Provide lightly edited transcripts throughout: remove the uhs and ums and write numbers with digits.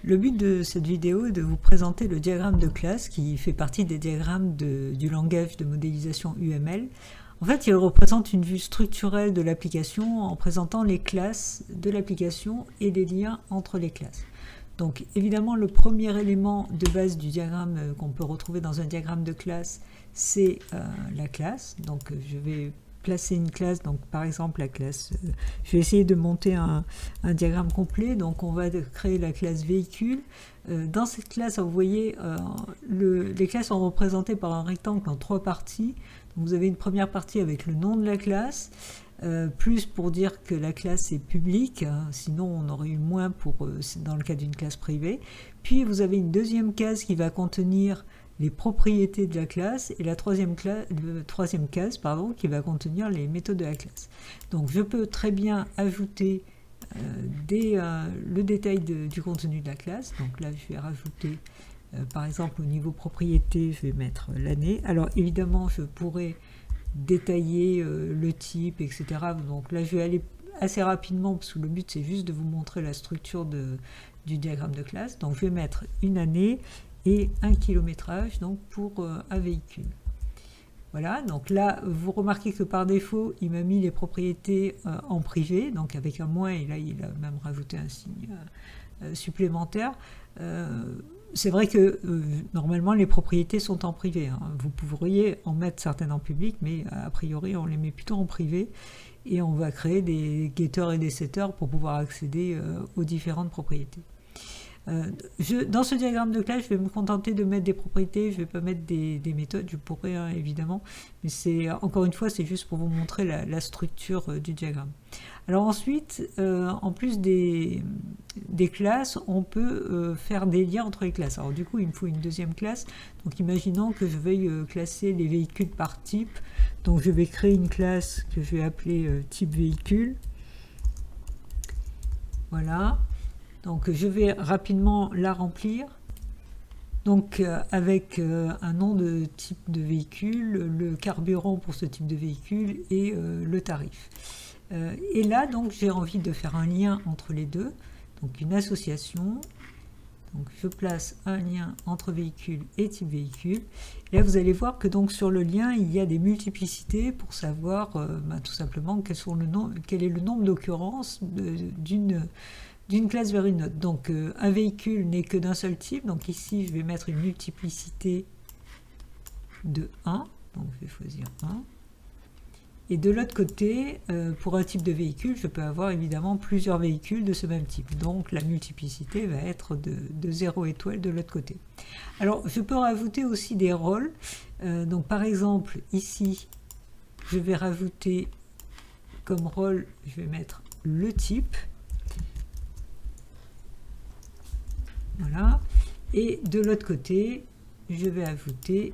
Le but de cette vidéo est de vous présenter le diagramme de classe qui fait partie des diagrammes du langage de modélisation UML. En fait, il représente une vue structurelle de l'application en présentant les classes de l'application et les liens entre les classes. Donc évidemment, le premier élément de base du diagramme qu'on peut retrouver dans un diagramme de classe, c'est la classe. Donc je vais placer une classe, donc par exemple la classe, je vais essayer de monter un diagramme complet, donc on va créer la classe véhicule. Dans cette classe, vous voyez, les classes sont représentées par un rectangle en 3 parties. Donc, vous avez une première partie avec le nom de la classe, plus pour dire que la classe est publique, hein, sinon on aurait eu moins dans le cas d'une classe privée. Puis vous avez une deuxième case qui va contenir les propriétés de la classe et la troisième case qui va contenir les méthodes de la classe. Donc je peux très bien ajouter le détail du contenu de la classe. Donc là je vais rajouter par exemple au niveau propriété, je vais mettre l'année. Alors évidemment je pourrais détailler le type, etc. Donc là je vais aller assez rapidement parce que le but c'est juste de vous montrer la structure du diagramme de classe. Donc je vais mettre une année et un kilométrage donc pour un véhicule. Voilà, donc là vous remarquez que par défaut il m'a mis les propriétés en privé, donc avec un moins, et là il a même rajouté un signe supplémentaire. C'est vrai que normalement les propriétés sont en privé, hein. Vous pourriez en mettre certaines en public, mais a priori on les met plutôt en privé et on va créer des getters et des setters pour pouvoir accéder aux différentes propriétés. Dans ce diagramme de classe, je vais me contenter de mettre des propriétés, je ne vais pas mettre des méthodes, je pourrais hein, évidemment, mais c'est encore une fois, c'est juste pour vous montrer la structure du diagramme. Alors ensuite, en plus des classes, on peut faire des liens entre les classes. Alors du coup, il me faut une deuxième classe, donc imaginons que je veuille classer les véhicules par type, donc je vais créer une classe que je vais appeler type véhicule. Voilà. Donc je vais rapidement la remplir, donc avec un nom de type de véhicule, le carburant pour ce type de véhicule et le tarif. Et là donc j'ai envie de faire un lien entre les deux, donc une association. Donc je place un lien entre véhicule et type véhicule. Et là vous allez voir que donc sur le lien il y a des multiplicités pour savoir tout simplement quel est le nombre d'occurrences d'une classe vers une autre. Donc un véhicule n'est que d'un seul type, donc ici je vais mettre une multiplicité de 1, donc je vais choisir 1. Et de l'autre côté, pour un type de véhicule, je peux avoir évidemment plusieurs véhicules de ce même type, donc la multiplicité va être de 0 étoile de l'autre côté. Alors je peux rajouter aussi des rôles, donc par exemple ici, je vais rajouter comme rôle, je vais mettre le type. Voilà. Et de l'autre côté, je vais ajouter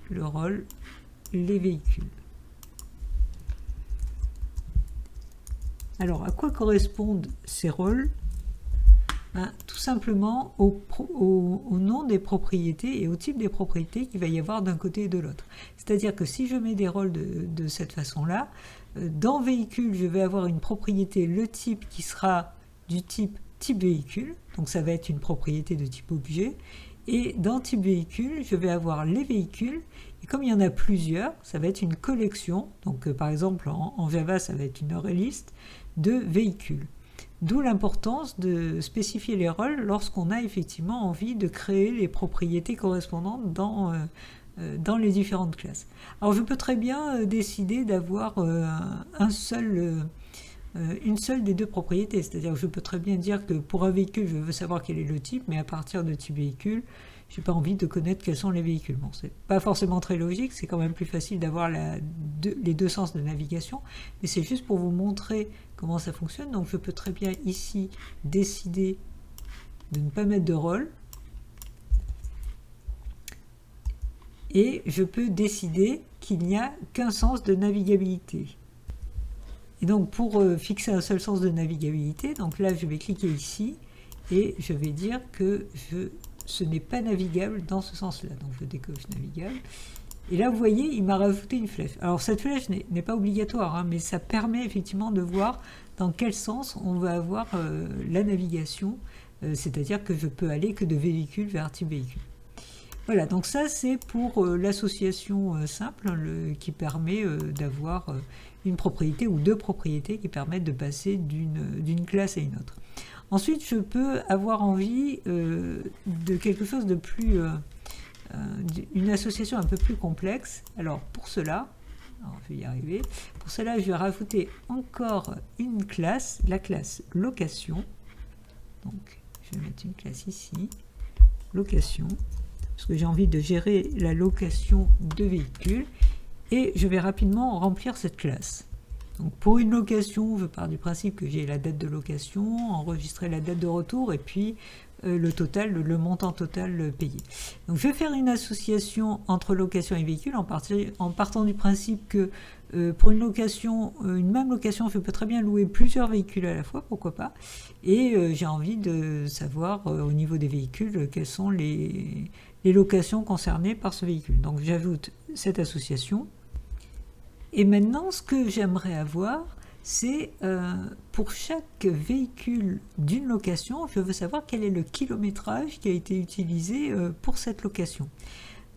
le rôle les véhicules. Alors, à quoi correspondent ces rôles? Tout simplement au nom des propriétés et au type des propriétés qu'il va y avoir d'un côté et de l'autre. C'est-à-dire que si je mets des rôles de cette façon-là, dans véhicule, je vais avoir une propriété, le type qui sera du type véhicule, donc ça va être une propriété de type objet, et dans type véhicule, je vais avoir les véhicules, et comme il y en a plusieurs, ça va être une collection, donc par exemple en Java, ça va être une array list de véhicules. D'où l'importance de spécifier les rôles lorsqu'on a effectivement envie de créer les propriétés correspondantes dans les différentes classes. Alors je peux très bien décider d'avoir une seule des deux propriétés, c'est-à-dire que je peux très bien dire que pour un véhicule, je veux savoir quel est le type, mais à partir de type véhicule, je n'ai pas envie de connaître quels sont les véhicules. Bon, c'est pas forcément très logique, c'est quand même plus facile d'avoir les deux sens de navigation, mais c'est juste pour vous montrer comment ça fonctionne. Donc je peux très bien ici décider de ne pas mettre de rôle, et je peux décider qu'il n'y a qu'un sens de navigabilité. Et donc pour fixer un seul sens de navigabilité, donc là je vais cliquer ici et je vais dire que ce n'est pas navigable dans ce sens-là. Donc je décoche navigable. Et là vous voyez, il m'a rajouté une flèche. Alors cette flèche n'est pas obligatoire, hein, mais ça permet effectivement de voir dans quel sens on va avoir la navigation c'est-à-dire que je peux aller que de véhicule vers type véhicule. Voilà, donc ça c'est pour l'association simple qui permet d'avoir une propriété ou deux propriétés qui permettent de passer d'une classe à une autre. Ensuite, je peux avoir envie de quelque chose de plus... une association un peu plus complexe. Alors pour cela, je vais y arriver, pour cela je vais rajouter encore une classe, la classe location. Donc je vais mettre une classe ici, location, parce que j'ai envie de gérer la location de véhicules, et je vais rapidement remplir cette classe. Donc pour une location, je pars du principe que j'ai la date de location, enregistrer la date de retour, et puis le total, le montant total payé. Donc je vais faire une association entre location et véhicule en partant du principe que pour une location, une même location, je peux très bien louer plusieurs véhicules à la fois, pourquoi pas, et j'ai envie de savoir au niveau des véhicules quelles sont les locations concernées par ce véhicule. Donc j'ajoute cette association. Et maintenant, ce que j'aimerais avoir, c'est pour chaque véhicule d'une location, je veux savoir quel est le kilométrage qui a été utilisé pour cette location.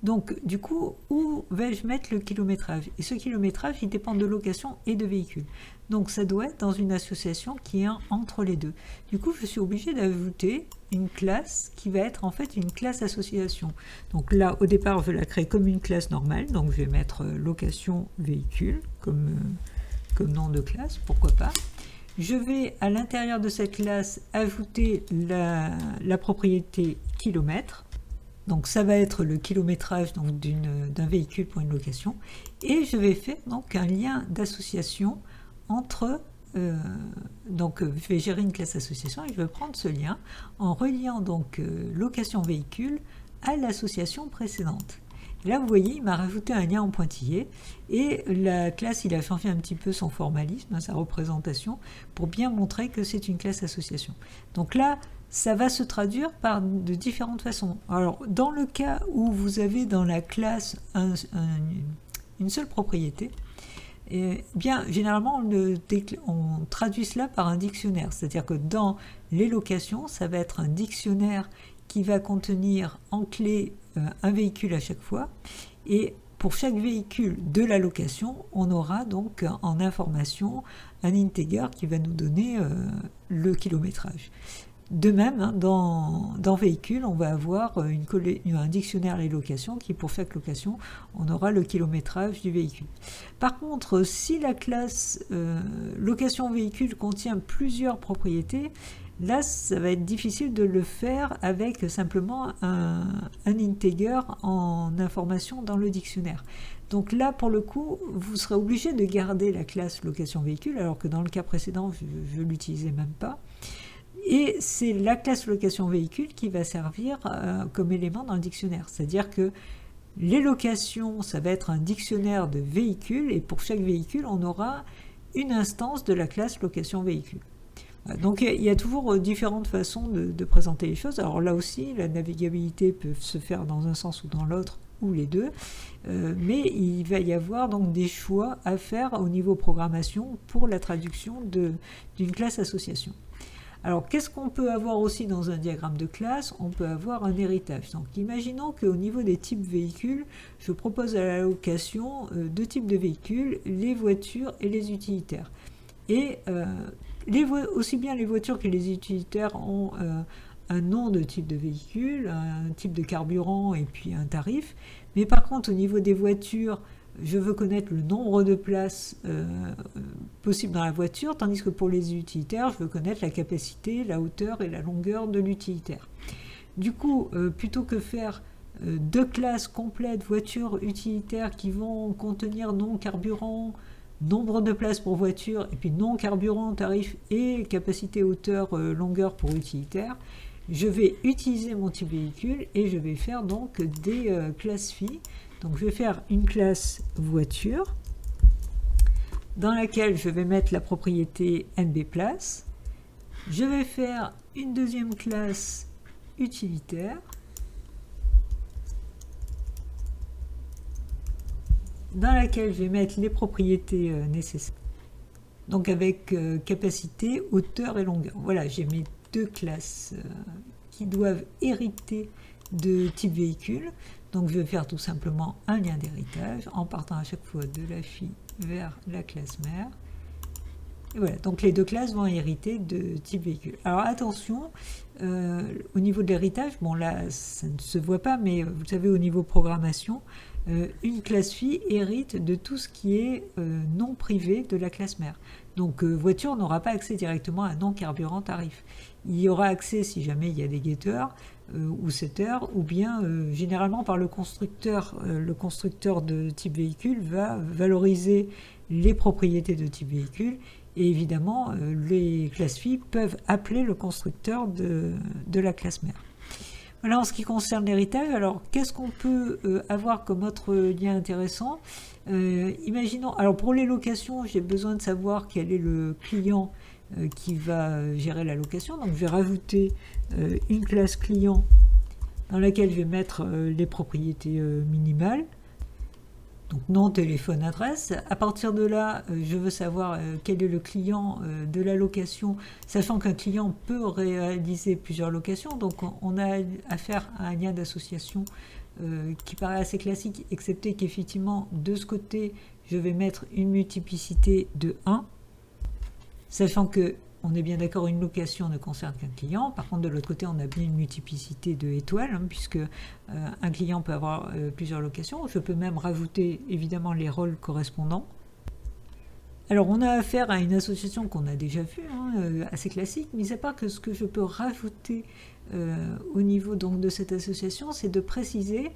Donc, du coup, où vais-je mettre le kilométrage? Et ce kilométrage, il dépend de location et de véhicule. Donc, ça doit être dans une association qui est entre les deux. Du coup, je suis obligé d'ajouter une classe qui va être en fait une classe association. Donc là, au départ, je la crée comme une classe normale. Donc, je vais mettre location véhicule comme nom de classe, pourquoi pas. Je vais, à l'intérieur de cette classe, ajouter la propriété kilomètre. Donc ça va être le kilométrage d'un véhicule pour une location. Et je vais faire donc un lien d'association entre... donc je vais gérer une classe association et je vais prendre ce lien en reliant donc location véhicule à l'association précédente. Et là vous voyez, il m'a rajouté un lien en pointillé et la classe, il a changé un petit peu son formalisme, sa représentation, pour bien montrer que c'est une classe association. Donc là, ça va se traduire par de différentes façons. Alors, dans le cas où vous avez dans la classe une seule propriété, eh bien, généralement, on traduit cela par un dictionnaire. C'est-à-dire que dans les locations, ça va être un dictionnaire qui va contenir en clé un véhicule à chaque fois. Et pour chaque véhicule de la location, on aura donc en information un integer qui va nous donner le kilométrage. De même, dans véhicule, on va avoir un dictionnaire les locations qui, pour chaque location, on aura le kilométrage du véhicule. Par contre, si la classe location véhicule contient plusieurs propriétés, là, ça va être difficile de le faire avec simplement un integer en information dans le dictionnaire. Donc là, pour le coup, vous serez obligé de garder la classe location véhicule, alors que dans le cas précédent, je ne l'utilisais même pas. Et c'est la classe location véhicule qui va servir comme élément dans le dictionnaire. C'est-à-dire que les locations, ça va être un dictionnaire de véhicules, et pour chaque véhicule, on aura une instance de la classe location véhicule. Donc il y a toujours différentes façons de présenter les choses. Alors là aussi, la navigabilité peut se faire dans un sens ou dans l'autre, ou les deux, mais il va y avoir donc des choix à faire au niveau programmation pour la traduction d'une classe association. Alors, qu'est-ce qu'on peut avoir aussi dans un diagramme de classe? On peut avoir un héritage. Donc, imaginons qu'au niveau des types véhicules, je propose à la location deux types de véhicules, les voitures et les utilitaires. Et aussi bien les voitures que les utilitaires ont un nom de type de véhicule, un type de carburant et puis un tarif. Mais par contre, au niveau des voitures, je veux connaître le nombre de places possibles dans la voiture, tandis que pour les utilitaires, je veux connaître la capacité, la hauteur et la longueur de l'utilitaire. Du coup, plutôt que faire deux classes complètes, voiture, utilitaire, qui vont contenir nom, carburant, nombre de places pour voiture, et puis nom, carburant, tarif et capacité, hauteur, longueur pour utilitaire, je vais utiliser mon type véhicule et je vais faire donc des classes phi. Donc je vais faire une classe voiture dans laquelle je vais mettre la propriété NB place. Je vais faire une deuxième classe utilitaire dans laquelle je vais mettre les propriétés nécessaires. Donc avec capacité, hauteur et longueur. Voilà, j'ai mes deux classes qui doivent hériter de type véhicule. Donc je vais faire tout simplement un lien d'héritage en partant à chaque fois de la fille vers la classe mère. Et voilà, donc les deux classes vont hériter de type véhicule. Alors attention, au niveau de l'héritage, bon là ça ne se voit pas, mais vous savez au niveau programmation, une classe fille hérite de tout ce qui est non privé de la classe mère. Donc voiture n'aura pas accès directement à non carburant tarif. Il y aura accès si jamais il y a des guetteurs ou setters, ou bien généralement par le constructeur de type véhicule va valoriser les propriétés de type véhicule. Et évidemment, les classes filles peuvent appeler le constructeur de la classe mère. Voilà en ce qui concerne l'héritage. Alors, qu'est-ce qu'on peut avoir comme autre lien intéressant? Imaginons, alors pour les locations, j'ai besoin de savoir quel est le client qui va gérer la location. Donc, je vais rajouter une classe client dans laquelle je vais mettre les propriétés minimales. Donc nom, téléphone, adresse. À partir de là, je veux savoir quel est le client de la location, sachant qu'un client peut réaliser plusieurs locations. Donc on a affaire à un lien d'association qui paraît assez classique, excepté qu'effectivement, de ce côté, je vais mettre une multiplicité de 1, sachant que on est bien d'accord, une location ne concerne qu'un client. Par contre, de l'autre côté, on a bien une multiplicité de étoiles, hein, puisque un client peut avoir plusieurs locations. Je peux même rajouter, évidemment, les rôles correspondants. Alors, on a affaire à une association qu'on a déjà vue, hein, assez classique, mais c'est pas que ce que je peux rajouter au niveau donc, de cette association, c'est de préciser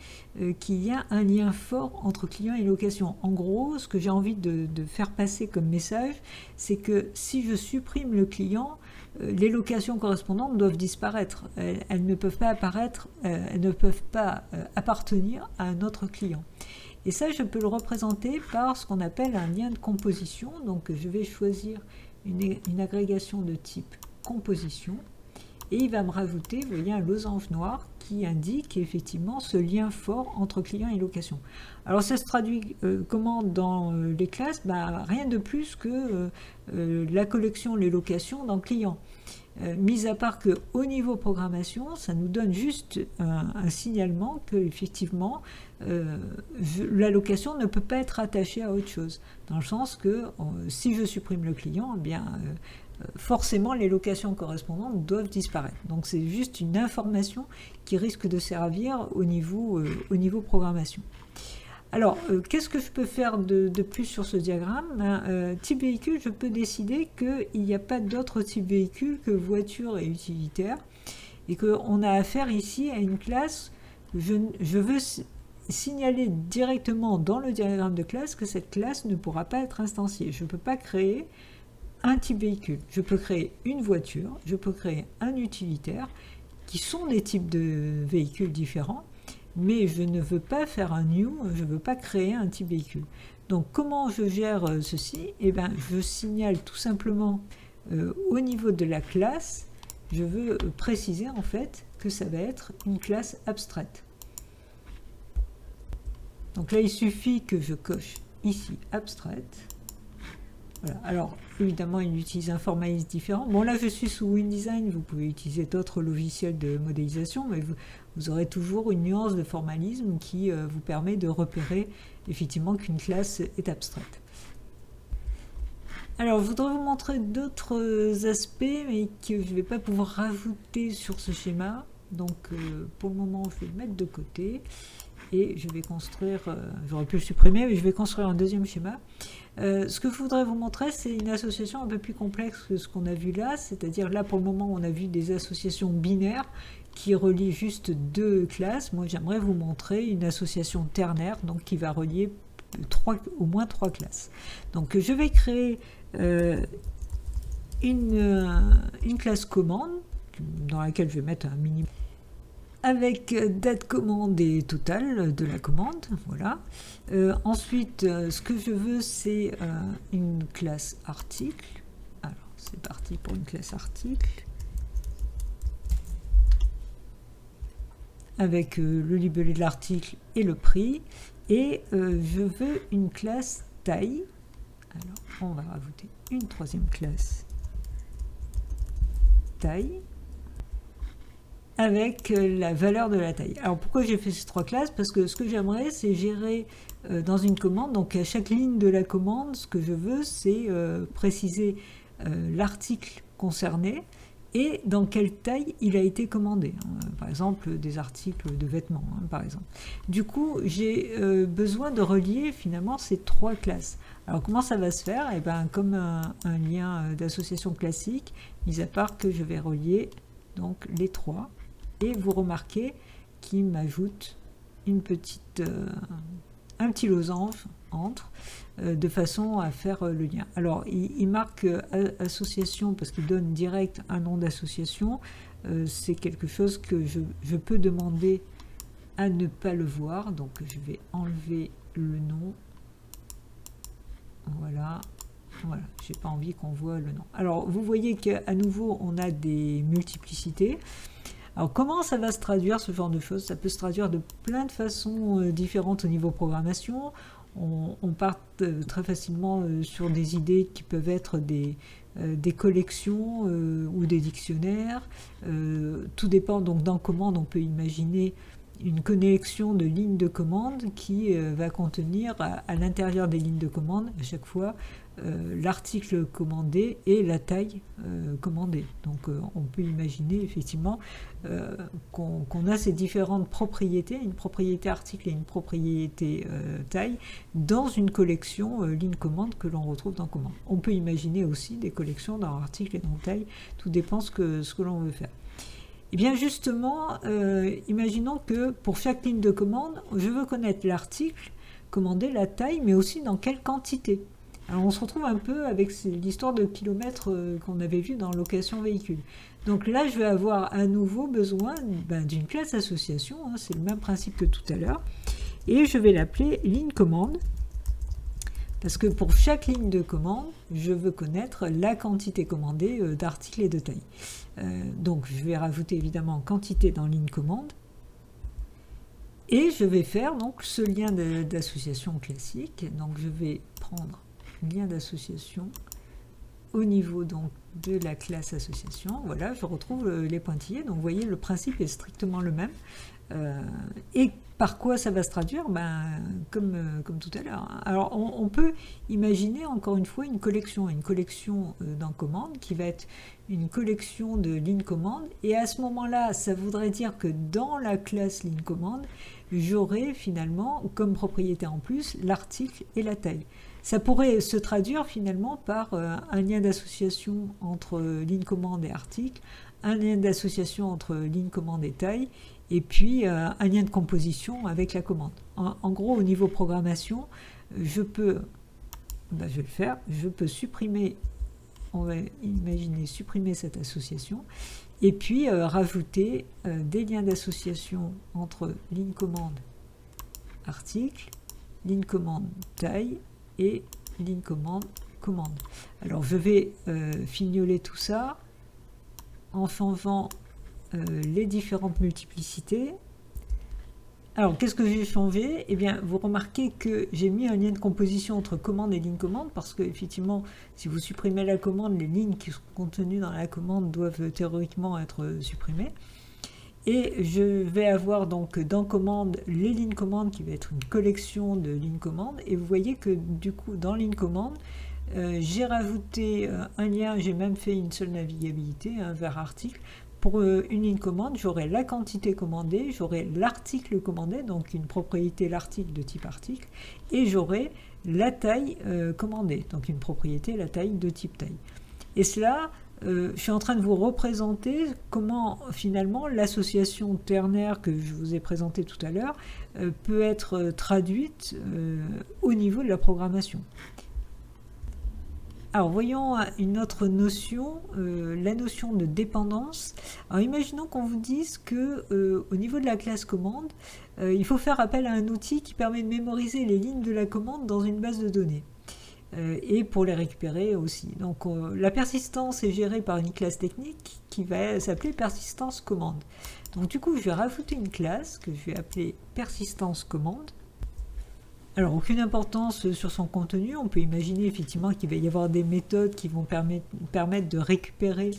qu'il y a un lien fort entre client et location. En gros, ce que j'ai envie de faire passer comme message, c'est que si je supprime le client, les locations correspondantes doivent disparaître. Elles ne peuvent pas apparaître, elles ne peuvent pas appartenir à un autre client. Et ça, je peux le représenter par ce qu'on appelle un lien de composition. Donc, je vais choisir une agrégation de type composition. Et il va me rajouter, vous voyez, un losange noir qui indique effectivement ce lien fort entre client et location. Alors ça se traduit comment dans les classes? Rien de plus que la collection, les locations dans client. Mis à part qu'au niveau programmation, ça nous donne juste un signalement que effectivement la location ne peut pas être attachée à autre chose. Dans le sens que si je supprime le client, eh bien forcément les locations correspondantes doivent disparaître. Donc c'est juste une information qui risque de servir au niveau programmation. Alors, qu'est-ce que je peux faire de plus sur ce diagramme? Type véhicule, je peux décider qu'il n'y a pas d'autre type véhicule que voiture et utilitaire, et qu'on a affaire ici à une classe, je veux signaler directement dans le diagramme de classe que cette classe ne pourra pas être instanciée. Je ne peux pas créer un type véhicule. Je peux créer une voiture, je peux créer un utilitaire, qui sont des types de véhicules différents, mais je ne veux pas faire un new, je ne veux pas créer un type véhicule. Donc comment je gère ceci? Eh bien, je signale tout simplement au niveau de la classe, je veux préciser en fait que ça va être une classe abstraite. Donc là, il suffit que je coche ici abstraite. Voilà. Alors, évidemment, il utilise un formalisme différent. Bon, là, je suis sous InDesign. Vous pouvez utiliser d'autres logiciels de modélisation, mais vous aurez toujours une nuance de formalisme qui vous permet de repérer effectivement qu'une classe est abstraite. Alors, je voudrais vous montrer d'autres aspects, mais que je ne vais pas pouvoir rajouter sur ce schéma. Donc, pour le moment, je vais le mettre de côté. Et je vais construire, j'aurais pu le supprimer, mais je vais construire un deuxième schéma. Ce que je voudrais vous montrer, c'est une association un peu plus complexe que ce qu'on a vu là, c'est-à-dire là pour le moment on a vu des associations binaires qui relient juste deux classes. Moi j'aimerais vous montrer une association ternaire, donc qui va relier au moins trois classes. Donc je vais créer une classe commande dans laquelle je vais mettre un minimum avec date commande et total de la commande, voilà. Ensuite, ce que je veux, c'est une classe article. Alors, c'est parti pour une classe article. Avec le libellé de l'article et le prix. Et je veux une classe taille. Alors, on va rajouter une troisième classe taille. avec la valeur de la taille. Alors pourquoi j'ai fait ces 3 classes? Parce que ce que j'aimerais, c'est gérer dans une commande, donc à chaque ligne de la commande, ce que je veux, c'est préciser l'article concerné et dans quelle taille il a été commandé. Par exemple, des articles de vêtements, par exemple. Du coup, j'ai besoin de relier finalement ces 3 classes. Alors comment ça va se faire? Eh bien, comme un lien d'association classique, mis à part que je vais relier donc les 3. Et vous remarquez qu'il m'ajoute un petit losange entre, de façon à faire le lien. Alors, il marque association parce qu'il donne direct un nom d'association. C'est quelque chose que je peux demander à ne pas le voir. Donc, je vais enlever le nom. Voilà. Voilà, je n'ai pas envie qu'on voit le nom. Alors, vous voyez qu'à nouveau, on a des multiplicités. Alors, comment ça va se traduire, ce genre de choses? Ça peut se traduire de plein de façons différentes au niveau programmation. On part très facilement sur des idées qui peuvent être des collections ou des dictionnaires. Tout dépend, donc dans commande, on peut imaginer une connexion de lignes de commande qui va contenir à l'intérieur des lignes de commande, à chaque fois, l'article commandé et la taille commandée. Donc on peut imaginer effectivement qu'on a ces différentes propriétés, une propriété article et une propriété taille, dans une collection ligne commande que l'on retrouve dans commande. On peut imaginer aussi des collections dans article et dans taille, tout dépend ce que l'on veut faire. Et bien justement, imaginons que pour chaque ligne de commande, je veux connaître l'article commandé, la taille, mais aussi dans quelle quantité. Alors on se retrouve un peu avec l'histoire de kilomètres qu'on avait vu dans location véhicule. Donc là, je vais avoir à nouveau besoin d'une classe association, c'est le même principe que tout à l'heure, et je vais l'appeler ligne commande, parce que pour chaque ligne de commande, je veux connaître la quantité commandée d'articles et de taille. Donc je vais rajouter évidemment quantité dans ligne commande, et je vais faire donc ce lien d'association classique. Donc je vais prendre lien d'association au niveau donc de la classe association. Voilà, je retrouve les pointillés. Donc vous voyez, le principe est strictement le même. Et par quoi ça va se traduire? Comme tout à l'heure. Alors on peut imaginer encore une fois une collection dans commande qui va être une collection de lignes commande, et à ce moment-là, ça voudrait dire que dans la classe ligne commande, j'aurai finalement comme propriété en plus l'article et la taille. Ça pourrait se traduire finalement par un lien d'association entre ligne commande et article, un lien d'association entre ligne commande et taille, et puis un lien de composition avec la commande. En gros, au niveau programmation, je peux, je vais le faire, je peux supprimer, on va imaginer supprimer cette association, et puis rajouter des liens d'association entre ligne commande article, ligne commande taille, et ligne commande commande. Alors je vais fignoler tout ça en changeant les différentes multiplicités. Alors qu'est-ce que j'ai changé? Eh bien vous remarquez que j'ai mis un lien de composition entre commande et ligne commande, parce que effectivement si vous supprimez la commande, les lignes qui sont contenues dans la commande doivent théoriquement être supprimées. Et je vais avoir donc dans commande les lignes commandes qui va être une collection de lignes commandes. Et vous voyez que du coup dans ligne commande, j'ai rajouté un lien, j'ai même fait une seule navigabilité vers article. Pour une ligne commande, j'aurai la quantité commandée, j'aurai l'article commandé, donc une propriété l'article de type article, et j'aurai la taille commandée, donc une propriété la taille de type taille. Et cela, je suis en train de vous représenter comment finalement l'association ternaire que je vous ai présentée tout à l'heure peut être traduite au niveau de la programmation. Alors voyons une autre notion, la notion de dépendance. Alors imaginons qu'on vous dise que au niveau de la classe commande, il faut faire appel à un outil qui permet de mémoriser les lignes de la commande dans une base de données. Et pour les récupérer aussi. Donc la persistance est gérée par une classe technique qui va s'appeler persistance commande. Donc du coup je vais rajouter une classe que je vais appeler persistance commande. Alors, aucune importance sur son contenu. On peut imaginer effectivement qu'il va y avoir des méthodes qui vont permettre de récupérer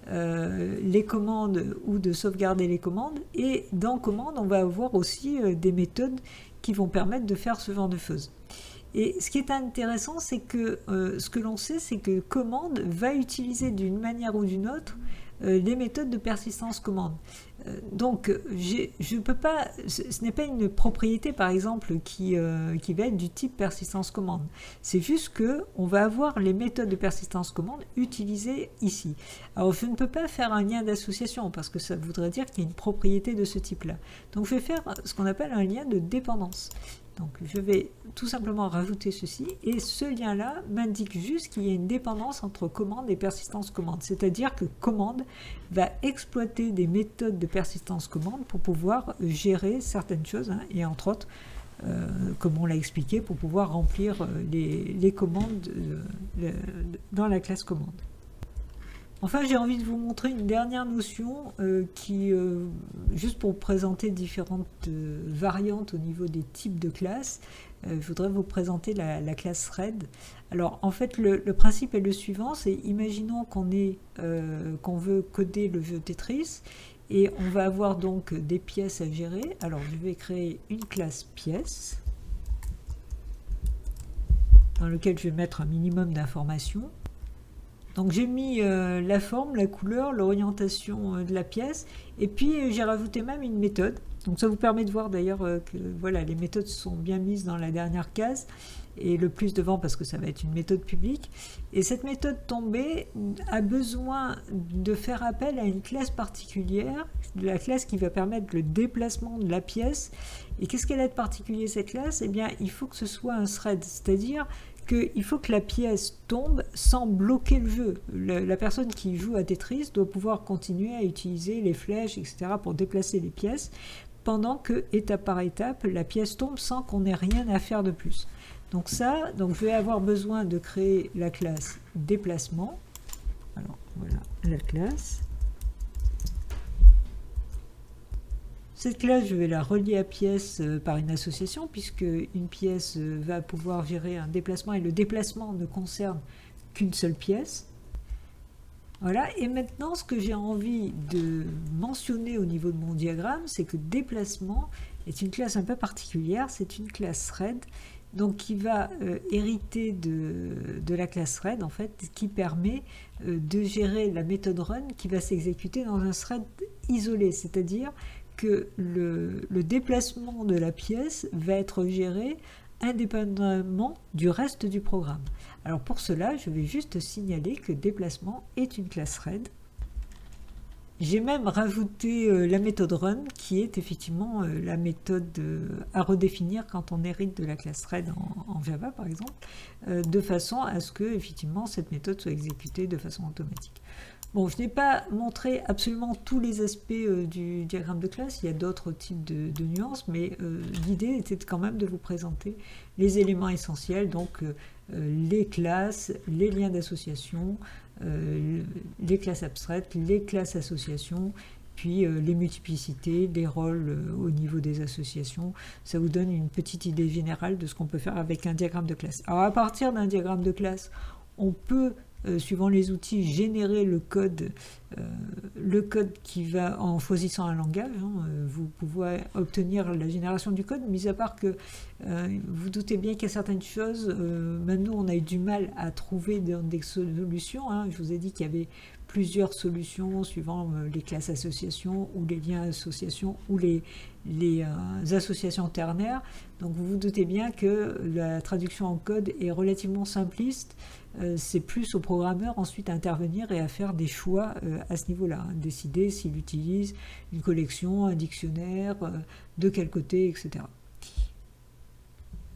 les commandes ou de sauvegarder les commandes. Et dans commande, on va avoir aussi des méthodes qui vont permettre de faire ce genre de choses. Et ce qui est intéressant, c'est que ce que l'on sait, c'est que commande va utiliser d'une manière ou d'une autre les méthodes de persistance commande. Donc, je peux pas, ce n'est pas une propriété, par exemple, qui va être du type persistance commande. C'est juste qu'on va avoir les méthodes de persistance commande utilisées ici. Alors, je ne peux pas faire un lien d'association, parce que ça voudrait dire qu'il y a une propriété de ce type-là. Donc, je vais faire ce qu'on appelle un lien de dépendance. Donc, je vais tout simplement rajouter ceci, et ce lien-là m'indique juste qu'il y a une dépendance entre commande et persistance commande. C'est-à-dire que commande va exploiter des méthodes de persistance commande pour pouvoir gérer certaines choses, hein, et entre autres, comme on l'a expliqué, pour pouvoir remplir les commandes dans la classe commande. Enfin, j'ai envie de vous montrer une dernière notion juste pour présenter différentes variantes au niveau des types de classes, je voudrais vous présenter la classe thread. Alors, en fait, le principe est le suivant, c'est imaginons qu'on veut coder le jeu Tetris, et on va avoir donc des pièces à gérer. Alors, je vais créer une classe pièce, dans laquelle je vais mettre un minimum d'informations. Donc j'ai mis la forme, la couleur, l'orientation de la pièce, et puis j'ai rajouté même une méthode. Donc ça vous permet de voir d'ailleurs que voilà, les méthodes sont bien mises dans la dernière case, et le plus devant parce que ça va être une méthode publique. Et cette méthode tombée a besoin de faire appel à une classe particulière, la classe qui va permettre le déplacement de la pièce. Et qu'est-ce qu'elle a de particulier cette classe? Eh bien, il faut que ce soit un thread, c'est-à-dire qu'il faut que la pièce tombe sans bloquer le jeu. La personne qui joue à Tetris doit pouvoir continuer à utiliser les flèches, etc. pour déplacer les pièces, pendant que, étape par étape, la pièce tombe sans qu'on ait rien à faire de plus. Donc je vais avoir besoin de créer la classe déplacement. Alors voilà la classe. Cette classe, je vais la relier à pièce par une association, puisque une pièce va pouvoir gérer un déplacement, et le déplacement ne concerne qu'une seule pièce. Voilà, et maintenant, ce que j'ai envie de mentionner au niveau de mon diagramme, c'est que déplacement est une classe un peu particulière, c'est une classe thread, donc qui va hériter de la classe thread, en fait, qui permet de gérer la méthode run qui va s'exécuter dans un thread isolé, c'est-à-dire que le déplacement de la pièce va être géré indépendamment du reste du programme. Alors pour cela, je vais juste signaler que déplacement est une classe thread. J'ai même rajouté la méthode run, qui est effectivement la méthode à redéfinir quand on hérite de la classe thread en Java par exemple, de façon à ce que effectivement cette méthode soit exécutée de façon automatique. Bon, je n'ai pas montré absolument tous les aspects du diagramme de classe, il y a d'autres types de nuances, mais l'idée était quand même de vous présenter les éléments essentiels, donc les classes, les liens d'association, les classes abstraites, les classes associations, puis les multiplicités, les rôles au niveau des associations. Ça vous donne une petite idée générale de ce qu'on peut faire avec un diagramme de classe. Alors à partir d'un diagramme de classe, on peut suivant les outils, générer le code qui va, en choisissant un langage, hein, vous pouvez obtenir la génération du code, mis à part que vous doutez bien qu'il y a certaines choses, même nous on a eu du mal à trouver des solutions, hein. Je vous ai dit qu'il y avait plusieurs solutions suivant les classes associations ou les liens associations ou les associations ternaires. Donc vous vous doutez bien que la traduction en code est relativement simpliste. C'est plus au programmeur ensuite à intervenir et à faire des choix à ce niveau-là, hein, décider s'il utilise une collection, un dictionnaire, de quel côté, etc.